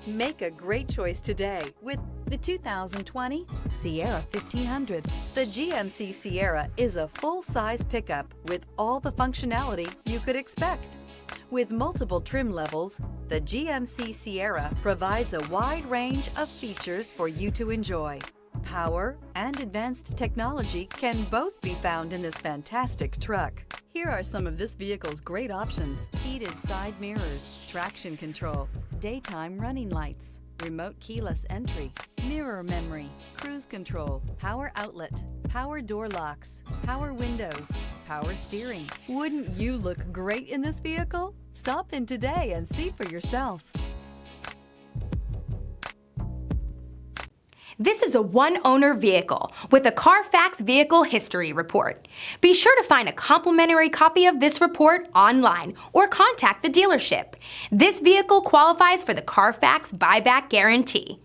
Make a great choice today with the 2020 Sierra 1500. The GMC Sierra is a full-size pickup with all the functionality you could expect. With multiple trim levels, the GMC Sierra provides a wide range of features for you to enjoy. Power and advanced technology can both be found in this fantastic truck. Here are some of this vehicle's great options: heated side mirrors, traction control, daytime running lights, remote keyless entry, mirror memory, cruise control, power outlet, power door locks, power windows, power steering. Wouldn't you look great in this vehicle? Stop in today and see for yourself. This is a one-owner vehicle with a Carfax Vehicle History Report. Be sure to find a complimentary copy of this report online or contact the dealership. This vehicle qualifies for the Carfax Buyback Guarantee.